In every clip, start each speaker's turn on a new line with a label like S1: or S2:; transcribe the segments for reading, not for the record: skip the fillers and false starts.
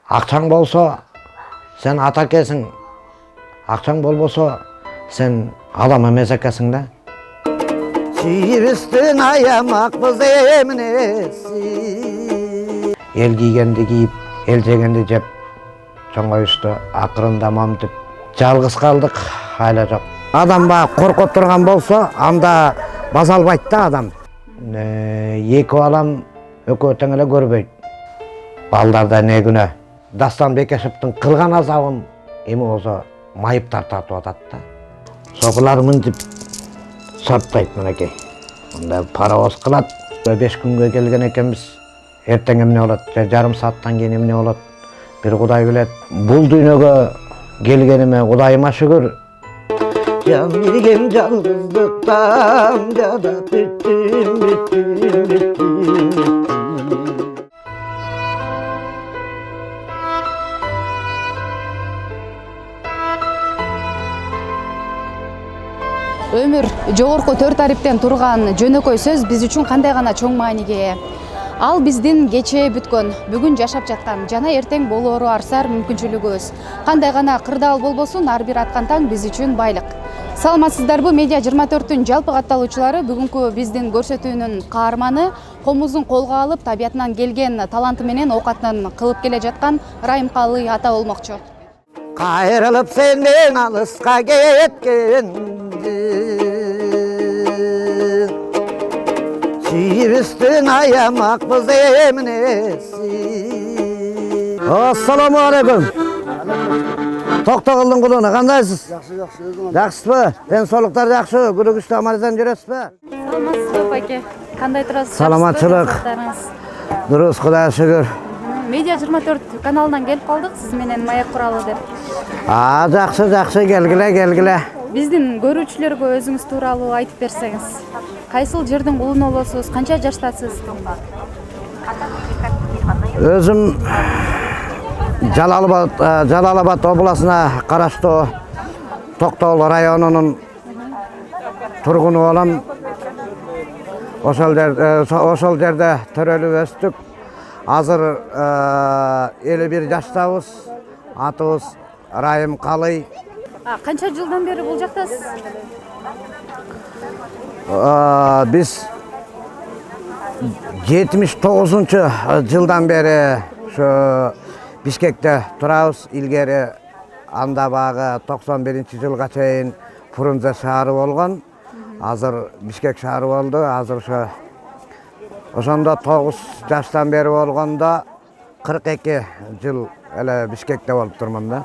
S1: Акчаң болсо, sen ата экенсиң. Акчаң болбосо, sen адам эмес экенсиң да. Чийибиздин аямакпыз эмнеси. Эл кийгенди кийип, эл жегенди жеп, чоңоюшту акырында мамтып, жалгыз калдык, айла жок. Адам ба коркуп турган болсо, анда баса албайт да адам. Эки балам экөө тең эле көрбөйт. Балдарда не күнөө? Дастан Бекешевдин кылган азабын эми болсо майып тартып атат да. Сопулар мынтип саптайт мынакей. Мында паровоз кылат. 5 күнгө келген экенбиз. Эртең эмне болот? Жарым сааттан кийин эмне болот? Бир Кудай билет. Бул дүйнөгө келгениме Кудайыма шүгүр. Жан берген жалгыздыктан жада бүттүм.
S2: Өмүр жогорку 4 тариптен турган жөнөкөй сөз биз үчүн кандай гана чоң мааниге ээ. Ал биздин кечээ бүткөн, бүгүн жашап жаткан жана эртең болоору арсар мүмкүнчүлүгүбүз. Кандай гана кырдаал болбосун, ар бир аткан таң биз үчүн байлык. Саламатсыздарбы, Медиа 24-түн жалпы катталуучулары, бүгүнкү биздин көрсөтүүнүн каарманы комузун колго алып, табиятынан келген таланты менен оокатын кылып келе жаткан Райым Калый ата болмокчу.
S1: Кайрылып сенден алыска кеткенди, чийибиздин аямакпыз эмнеси. Ассаламу алейкум. Токтогулдун кулуна кандайсыз? Жакшысызбы? Ден соолуктар жакшы, күнүгүчтө аман-эсен жүрөсүзбү?
S2: Саламатсызбы аке? Кандай турасыз?
S1: Саламатчылык. Дурус, Кудайга шүгүр.
S2: Медиа 24 каналынан келип калдык, сиз менен маек куралы деп.
S1: Жакшы, келгиле.
S2: Биздин көрүүчүлөргө өзүңүз тууралуу айтып берсеңиз. Кайсыл жердин кулуну болосуз? Канча жаштасыз?
S1: Өзүм Жалалабад областына караштуу Токтогул районунун тургуну болом. Ошол жерде төрөлүп өстүк. Азыр 51 жаштабыз. Атыбыз Райым Калый.
S2: Канча жылдан бери бул жактасыз?
S1: Биз 79-жылдан бери ошо Бишкекте турабыз. Илгери анда багы 91-жылга чейин Фрунзе шаары болгон. Азыр Бишкек шаары болду. Азыр ошондо 9 жаштан бери болгондо 42 жыл эле Бишкекте болуп турмун да.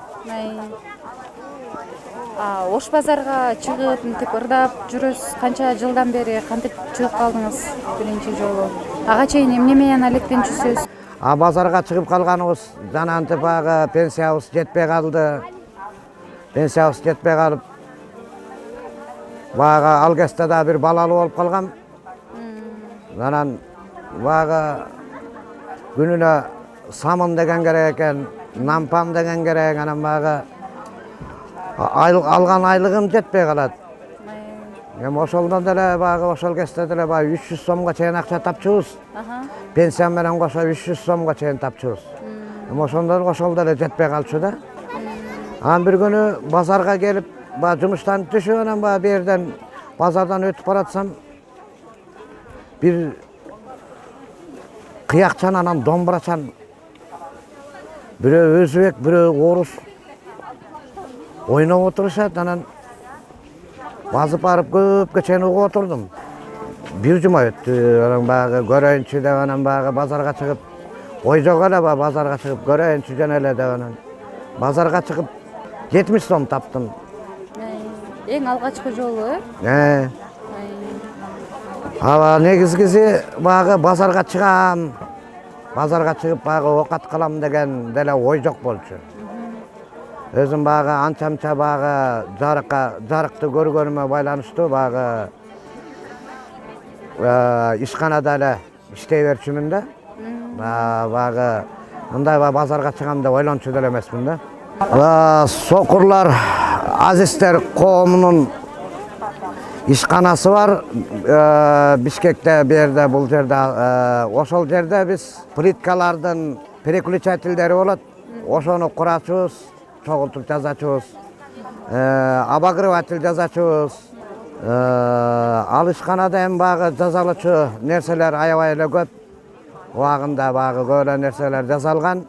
S2: Ош базарга чыгып, мынтип ырдап жүрөсүз. Канча жылдан бери кантип чыгып калдыңыз биринчи жолу? Ага чейин эмне менен алектенчүсүз?
S1: Базарга чыгып калганыбыз жана антип багы пенсиябыз жетпей калды. Пенсиябыз жетпей калып, багы ал кезде да бир балалуу болуп калгам. Анан багы күнүнө самын деген керек экен, нампам деген керек, анан багы алган айлыгым жетпей калат. Эми ошолдон деле багы ошол кезде деле 300 сомго чейин акча тапчубуз. Пенсиям менен кошо 300 сомго чейин тапчубуз. Эми ошол деле жетпей калчу да. Анан бир күнү базарга келип, жумуштан түшүп, анан бу жерден базардан өтүп баратсам, бир кыякчан, анан домбурачан, бирөө өзбек, бирөө орус ойноп отурушат. Анан басып барып көпкө чейин угуп отурдум. Бир жума өттү. Анан багы көрөйүнчү деп, анан багы базарга чыгып, ой жок эле базарга чыгып көрөйүнчү жана эле деп, анан базарга чыгып 70 сом таптым.
S2: Эң алгачкы жолу,
S1: негизгиси багы базарга чыгам. Базарга чыгып багы оокат кылам деген деле ой жок болчу. Өзүм багы анча-мынча багы жарыкты көргөнүмө байланыштуу багы ишканада эле иштей берчүмүн да. Багы мындай базарга чыгам деп ойлончу деле эмесмин да. Сокурлар азиздер коомунун ишканасы бар. Бишкекте берде, бул жерде, ошол жерде биз плиткалардын переключательдери болот. ошону курачубыз, чогултуп жазачубыз. Обогреватель жазачубыз. Ал ишканада эми баягы жазалычу нерселер аябай эле көп. Убагында баягы көп эле нерселер жасалган.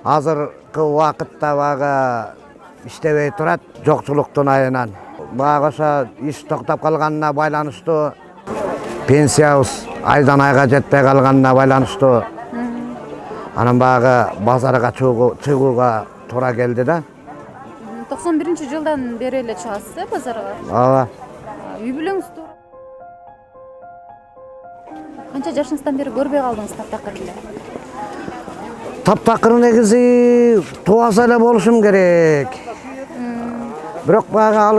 S1: Азыркы убакытта баягы иштебей турат жокчулуктун айынан. Баягы ошо иш токтоп калганына байланыштуу, пенсиябыз айдан айга жетпей калганына байланыштуу. Анан баягы базарга чыгууга туура келди да.
S2: 91-жылдан бери эле чыгасыз да базарга?
S1: Ооба.
S2: Үй бүлөңүз канча жашыңыздан бери көрбөй калдыңыз таптакыр эле?
S1: Таптакыр негизи тубаса эле болушум керек. Бирок баягы ал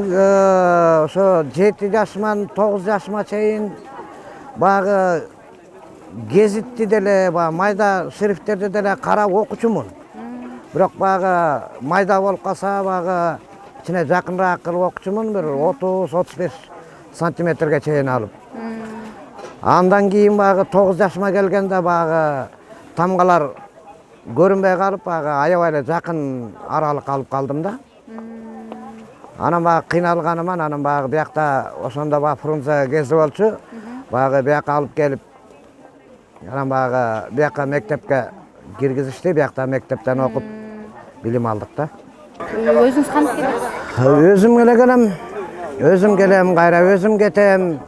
S1: ошо 7 жашыман 9 жашыма чейин баягы гезитти деле, майда шрифттерди деле карап окучумун. Бирок баягы майда болуп калса баягы ичине жакыныраак кылып окучумун, бир 30-35 сантиметрге чейин алып. Андан кийин баягы 9 жашыма келгенде баягы тамгалар көрүнбөй калып, баягы аябай эле жакын аралык алып калдым да. Анан баягы кыйналганыман, анан баягы биякта ошондо баягы Фрунзе кези болчу. Баягы бияка алып келип, анан баягы бияка мектепке киргизишти, биякта мектептен окуп билим алдык да.
S2: Өзүңүз кантип келесиз?
S1: Өзүм эле келем. Өзүм келем, кайра өзүм кетем.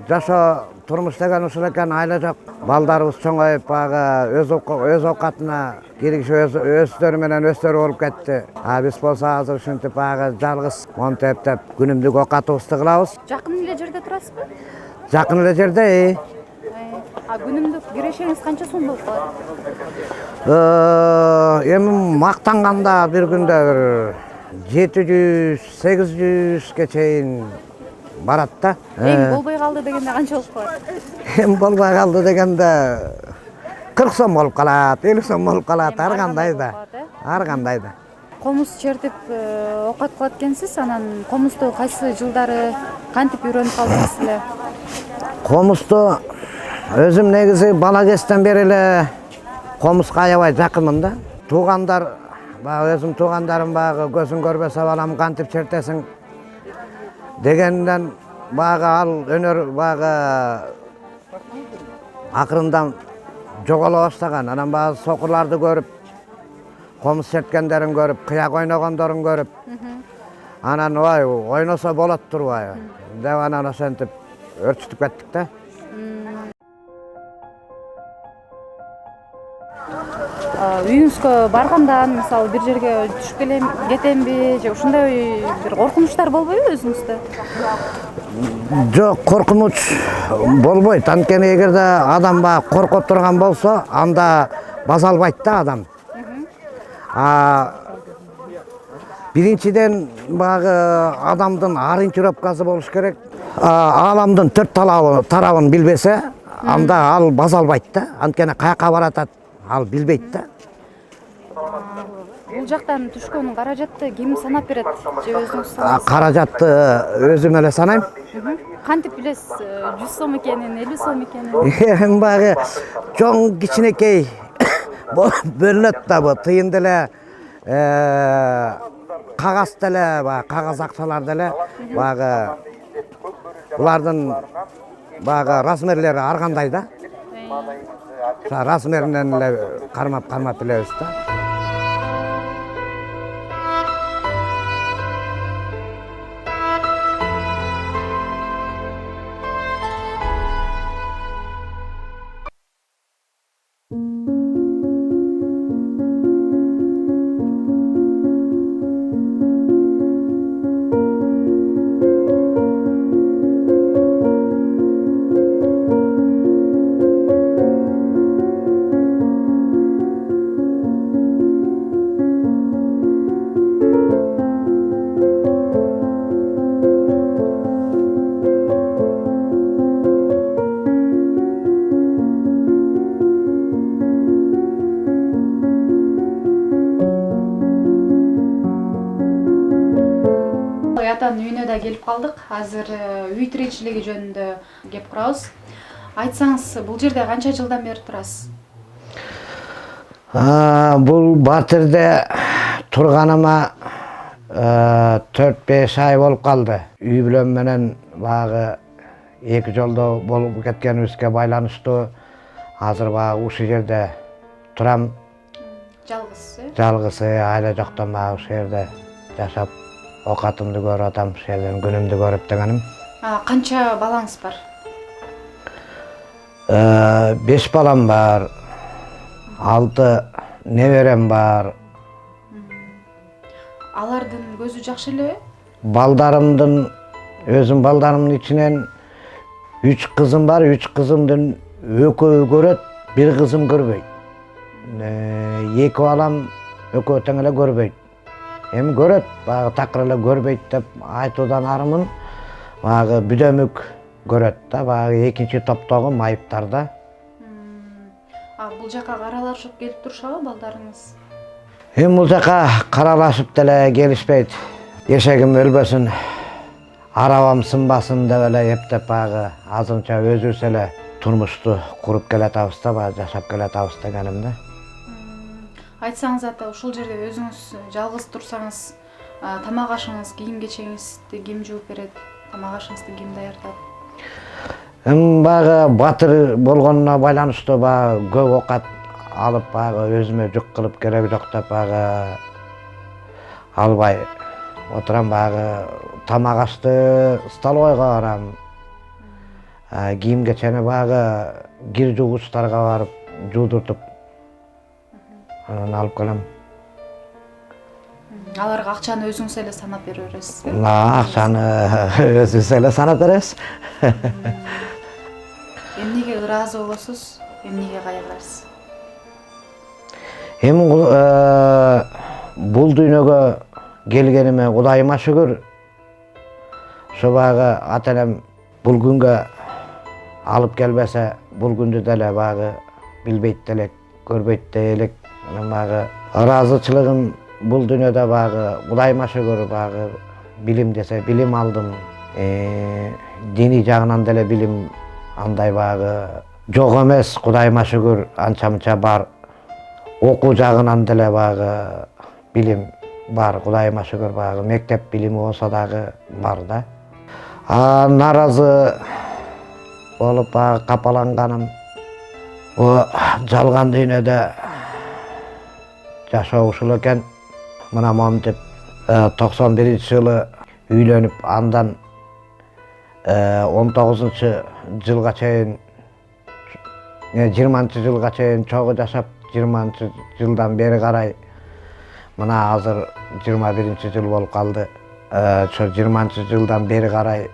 S1: Жашоо турмуш деген ушул экен, айла жок. Балдарыбыз чоңоюп, баягы өз оокатына киргизип, өздөрү менен өздөрү болуп кетти. Биз болсо азыр ушинтип баягы жалгыз монтип эптеп күнүмдүк оокатыбызды кылабыз.
S2: Жакын эле жерде турасызбы?
S1: Жакын эле жерде.
S2: Күнүмдүк кирешеңиз канча сом болуп калат?
S1: Эми мактанганда бир күндө бир 700-800ге чейин барат да.
S2: Эң болбой калды дегенде канча болуп калат?
S1: Эң болбой калды дегенде 40 сом болуп калат, 50 сом болуп калат, ар кандай да. Ар кандай да.
S2: Комуз чертип оокат кылат экенсиз, анан комузду кайсы жылдары кантип үйрөнүп калдыңыз эле?
S1: Комузду өзүм негизи бала кезден бери эле комузга аябай жакынмын да. Туугандар, баягы өзүм туугандарым баягы көзүң көрбөсө балам кантип чертесиң дегенден баягы ал өнөр баягы акырындан жоголо баштаган. Анан баягы сокурларды көрүп, комуз черткендерин көрүп, кыяк ойногондорун көрүп, анан ойносо болот турбайбы деп анан ошентип өрчүтүп кеттик да.
S2: Үйүңүзгө баргандан, мисалы бир жерге түшүп кетемби же ушундай бир коркунучтар болбойбу өзүңүздө?
S1: Жок, коркунуч болбойт. Анткени эгерде адам баягы коркуп турган болсо, анда баса албайт да адам. Биринчиден баягы адамдын ориентировкасы болуш керек. Ааламдын 4 тарабын билбесе, анда ал баса албайт да. Анткени каяка баратат ал билбейт да.
S2: Бул жактан түшкөн каражатты ким санап берет же өзүңүз санайсызбы?
S1: Каражатты өзүм эле санайм.
S2: Кантип билесиз 100 сом экенин, 50 сом экенин?
S1: Эми баягы чоң кичинекей бөлүнөт да, бу тыйын деле, кагаз деле, баягы кагаз акчалар деле, баягы булардын баягы размерлери ар кандай да. Размеринен эле кармап билебиз да.
S2: Атанын үйүнө да келип калдык. Азыр үй тиричилиги жөнүндө кеп турабыз. Айтсаңыз, бул жерде канча жылдан бери турасыз?
S1: Бул Батырда турганыма 4-5 ай болуп калды. Үй бүлөм менен багы эки жолдо болуп кеткенибизге байланыштуу азыр багы ушул жерде турам. Жалгыз, айла жоктон багы ушул жерде жашап, окатымды көрүп атам, ушул жерден күнүмдү көрүп дегеним.
S2: Канча балаңыз бар?
S1: 5 балам бар. 6 неберем бар.
S2: Алардын көзү жакшы элеби?
S1: Балдарымдын, өзүм балдарымдын ичинен 3 кызым бар. 3 кызымдын экөө көрөт, бир кызым көрбөйт. 2 балам экөө тең эле көрбөйт. Эми көрөт, багы такыр эле көрбөйт деп айтуудан арымын. Багы бүдөмүк көрөт да, багы экинчи топтогу майыптарда.
S2: Бул жака каралашып келип турушабы балдарыңыз?
S1: Эми бул жака каралашып деле келишпейт. Эшегим өлбөсүн, арабам сынбасын деп эле эптеп багы азырынча өзүбүз эле турмушту куруп келатабыз да, багы жашап келатабыз дегеним да.
S2: Айтсаңыз ата, ушул жерде өзүңүз жалгыз турсаңыз, тамак ашыңыз, кийим кечеңизди ким жууп берет? Тамак ашыңызды ким даярдат?
S1: Багы батыр болгонуна байланыштуу багы көп оокат алып багы өзүмө жүк кылып кереги жок деп багы албай отурам. Багы тамак ашты столовойго барам. Кийим кечени багы кир жуугучтарга барып жуудуртуп анан алып келем.
S2: Аларга акчаны өзүңүз эле санап бере бересиз?
S1: Акчаны өзүбүз эле санап беребиз.
S2: Эмнеге ыраазы болосуз, эмнеге кайгырасыз?
S1: Эми бул дүйнөгө келгениме Кудайыма шүгүр. Ошо багы ата энем бул күнгө алып келбесе, бул күндү деле багы билбейт делек, көрбөйт делек. Анан багы ыраазычылыгым бул дүйнөдө багы Кудайыма шүгүр, багы билим десе билим алдым. Диний жагынан деле билим андай багы жок эмес, Кудайыма шүгүр, анча мынча бар. Окуу жагынан деле багы билим бар, Кудайыма шүгүр, багы мектеп билими болсо дагы бар да. Наразы болуп багы капаланганым жалган дүйнөдө жашоо ушул экен. Мына момтип 91-жылы үйлөнүп, андан 19-жылга чейин 20-жылга чейин чогуу жашап, 20-жылдан бери карай мына азыр 21-жыл болуп калды. Ошо 20-жылдан бери карай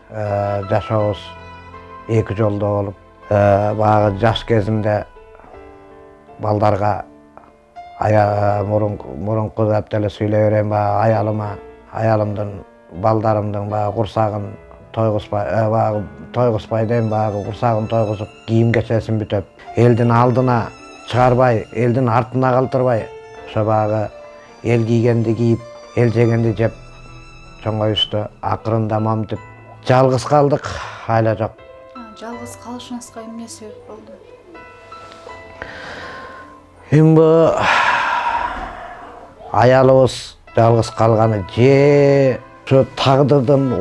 S1: жашообуз эки жолдо болуп, багы жаш кезимде балдарга мурунку деп деле сүйлөй берем, багы аялымдын, балдарымдын багы курсагын тойгузбай дейм, багы курсагын тойгузуп, кийим кечесин бүтөп, элдин алдына чыгарбай, элдин артына калтырбай, ошо багы эл кийгенди кийип, эл жегенди жеп чоңоюшту. Акырында момтип жалгыз калдык, айла жок.
S2: Жалгыз калышыңызга эмне себеп болду?
S1: Эми аялыбыз жалгыз калганы же ошо тагдырдын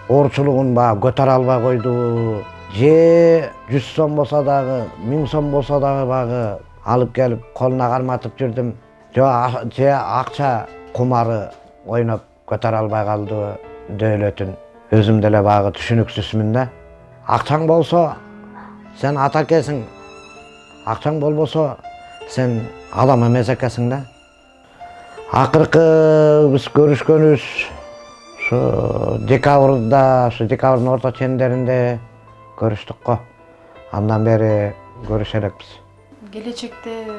S1: оорчулугун багы көтөрө албай койду, же 100 сом болсо дагы, 1000 сом болсо дагы багы алып келип колуна карматып жүрдүм, же акча кумары ойноп көтөрө албай калды дөөлөтүн. Өзүм деле багы түшүнүксүзмүн да. Акчаң болсо сен ата экенсиң, акчаң болбосо сен адам эмес экенсиң да. Акыркы биз көрүшкөнүбүз ошо декабрда, ошо декабрдын орто чендеринде көрүштүк го. Андан бери көрүшө элекпиз.
S2: Келечекте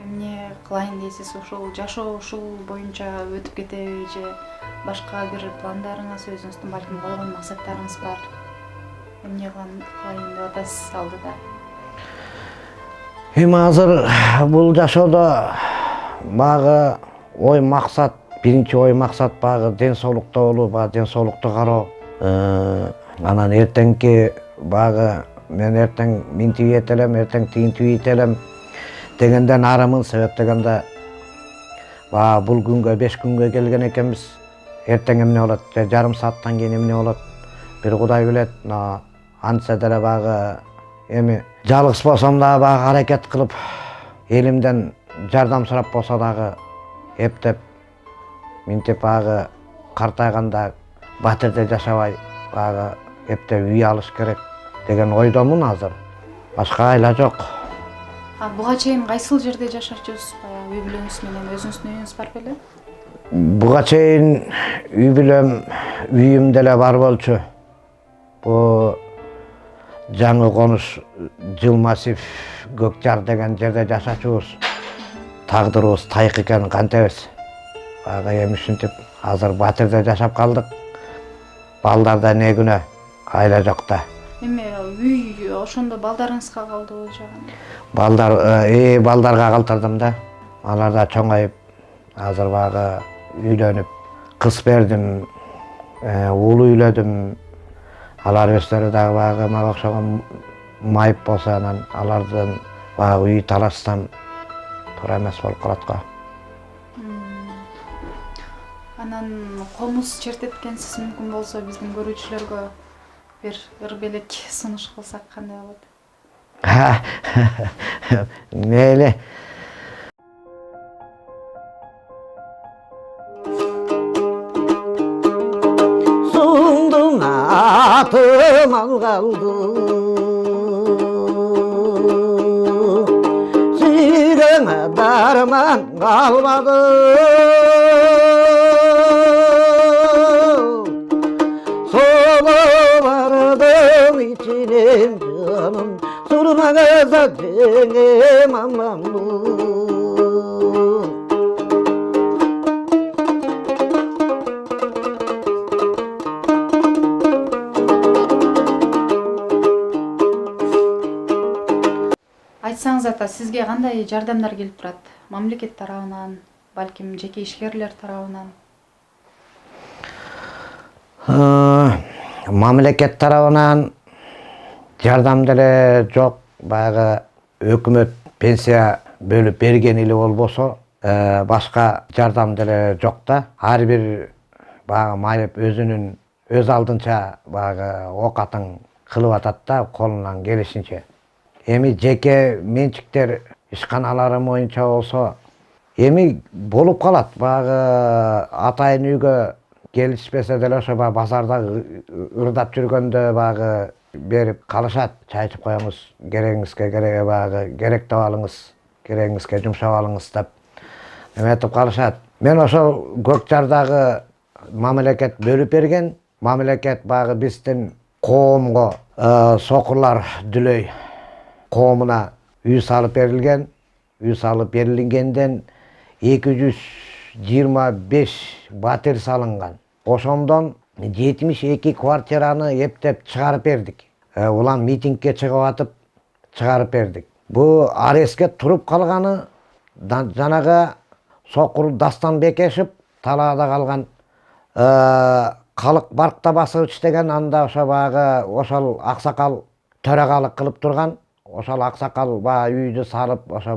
S2: эмне кылайын дейсиз? Ушул жашоо ушул боюнча өтүп кетеби же башка бир пландарыңыз, өзүңүздүн балким койгон максаттарыңыз бар? Эмне кылайын деп атасыз алдыда?
S1: Эми азыр бул жашоодо багы ой максат, биринчи ой максат багы ден соолукта болуу, багы ден соолукту кароо. Анан эртеңки багы мен эртең минтип этелем, эртең тигинтип этелем дегенден арымын. Себеп дегенде бул күнгө 5 күнгө келген экенбиз. Эртең эмне болот, жарым сааттан кийин эмне болот, бир Кудай билет. Антса деле эми жалгыз болсом да аракет кылып, элимден жардам сурап болсо дагы эптеп, минтип картайганда батирде жашабай эптеп үй алыш керек деген ойдомун азыр. Башка айла жок.
S2: Буга чейин кайсыл жерде жашачусуз? Үй бүлөңүз менен өзүңүздүн үйүңүз бар беле?
S1: Буга чейин үй бүлөм, үйүм деле бар болчу. Бу жаңы конуш Жылмасив Көкжар деген жерде жашачубуз. Тагдырыбыз тайык экенин кантебиз. Эми ушинтип азыр батирде жашап калдык. Балдарда не күнөө, айла жок да.
S2: Эми үй ошондо балдарыңызга калдыбы жагы?
S1: Балдарга калтырдым да. Алар да чоңоюп, азыр үйлөнүп, кыз бердим, уул үйлөдүм. Алар өздөрү дагы мага окшогон майып болсо, анан алардын үй талашсам туура эмес болуп калат го.
S2: Анан комуз чертеткенсиз, мүмкүн болсо биздин көрүүчүлөргө бир белек сунуш кылсак кандай болот?
S1: Мейли. Суңдуң атыман қалды, сүйреңе дарман қалмады. Солы бардым içinem canım, surmağıza cennem amanım.
S2: Айтсаңыз ата, сизге кандай жардамдар келип турат? Мамлекет тарабынан, балким жеке ишкерлер тарабынан?
S1: Мамлекет тарабынан жардам деле жок. Өкмөт пенсия бөлүп берген эле болбосо, башка жардам деле жок да. Ар бир майып өз алдынча окатын кылып атат да, колунан келишинче. Эми жеке менчиктер ишканалары боюнча болсо, эми болуп калат. Атайын үйгө келишпесе деле ошо базарда ырдап жүргөндө берип калышат. Чай ичип коюңуз, керегиңизге керек деп алыңыз, керегиңизге жумшап алыңыз деп эметип калышат. Мен ошо Көкжардагы мамлекет бөлүп берген, мамлекет биздин коомго сокурлар дүлөй коомуна үй салып берилген. Үй салып берилгенден 225 батир салынган. Ошондон 72 квартираны эптеп чыгарып бердик. Улам митингге чыгып атып чыгарып бердик. Бу ареске туруп калганы жанагы Сокур Дастан Бекешев талаада калган Калык Баркта Басович деген, анда ошол аксакал төрагалык кылып турган. Ошол аксакал үйдү салып, ошо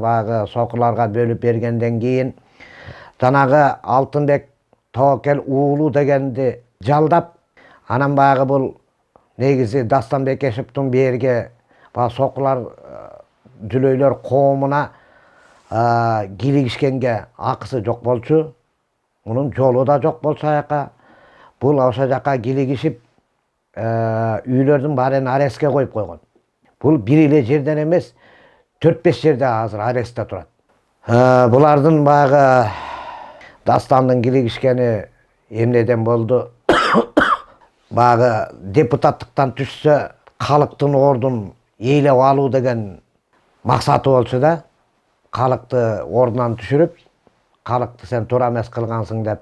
S1: сокурларга бөлүп бергенден кийин жанагы Алтынбек Тоокел уулу дегенди жалдап, анан бул негизи Дастан Бекешевдин берге сокурлар дүлөйлөр коомуна киригишкенге акысы жок болчу. Мунун жолу да жок болчу аяка. Бул ошо жака киригишип, үйлөрдүн баарын ареске коюп койгон. Бул бир эле жерден эмес, 4-5 жерде азыр аресте турат. Булардын Дастандын киригишкени эмнеден болду? Депутаттыктан түшсө, калктын ордун ээлеп алуу деген максаты болчу да. Калкты ордунан түшүрүп, калкты сен туура эмес кылгансың деп,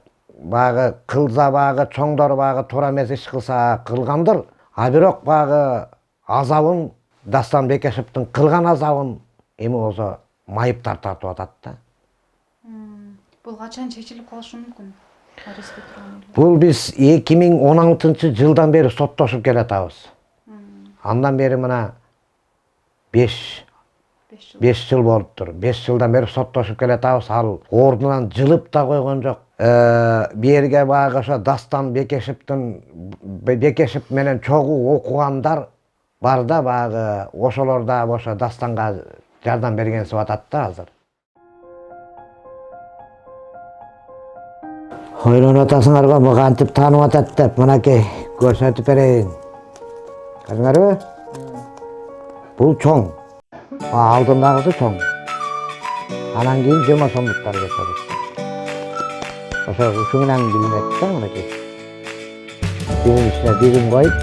S1: кылса чоңдор туура эмес иш кылса кылгандыр. А бирок азабын, Дастан Бекешевдин кылган азабын эми болсо майыптар тартып атат да.
S2: Бул качан чечилип калышы мүмкүн?
S1: Бул биз 2016-жылдан бери соттошуп келатабыз. Андан бери мына 5 жыл болуптур. 5 жылдан бeri соттошуп келатабыз. Ал ордунан жылып да койгон жок. Берге баягы ошо Дастан Бекешев менен чогуу окугандар бар да, баягы ошолор да ошо Дастанга жардам бергенсип атат да азыр. Ойлонуп атасыңарбы, мага кантип таанып атат деп, мынакей көрсөтүп берейин. Көрдүңөрбү? Бул чоң. Алдындагысы чоң. Анан кийин 20 сомдуктар кетет. Ошо ушу менен билинет да, мынакей. Бирин ичине бирин коюп,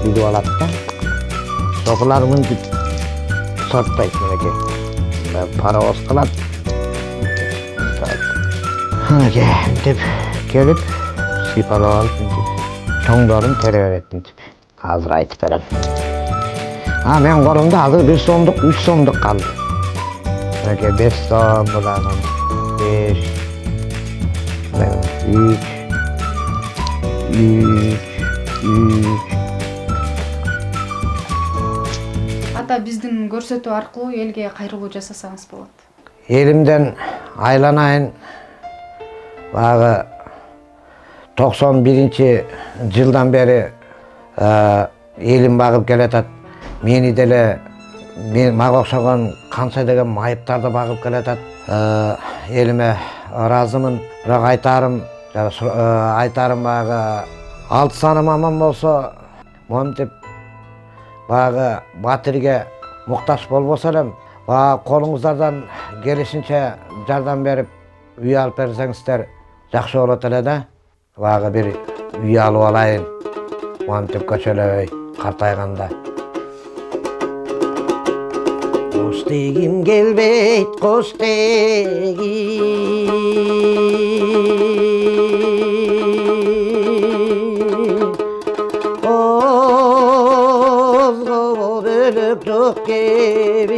S1: билип алат да. Сопулар мынтип сорттойт мынакей. Паровоз кылат. Мынакей мынтип келип, сыйпалап алып мынтип чоңдорун тере берет мынтип. Азыр айтып берем. Мен колумда азыр 1 сомдук, 3 сомдук калды. Мынакей 5 сом булан 5 3
S2: Ата биздин көрсөтүү аркылуу элге кайрылуу жасасаңыз болот.
S1: Elimden aylanayın. Bağı 91 жылдан beri elim bağıp geletat. Meni dele mağa okşagan kança деген майыптарды bağıp geletat. Elime razımın, бірақ айтарым bağı 6 sanım aman bolsa монтип bağı Батирге muhtaç bolbosa elem. Kolunuzlardan gelişince жардам берип үй алып берсеңиздер жакшы болот эле да. Bağı bir үй алып алайын. Монтип көчөлөй картайганда. Koş degim gelbeyt, koş degim. Ozgo bölüp çok kebir.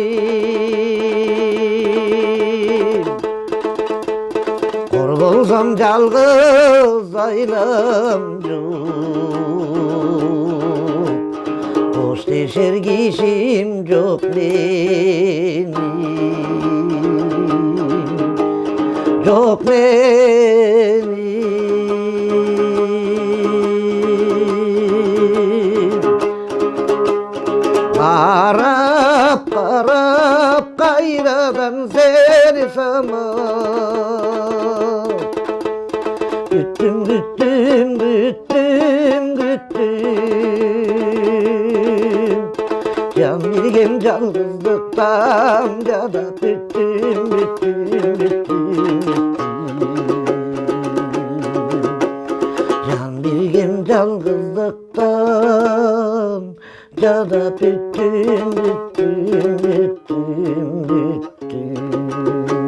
S1: Korkulsam жалгыз aylamcı. Koş deşer kişim çok benim. Çok benim. Karap karap kayradan seni samar. Güttüm güttüm güttüm güttüm. Can bilgim жалгыздыктан жада büttüm büttüm büttüm. Can bilgim жалгыздыктан jada büttüm büttüm büttüm büttüm.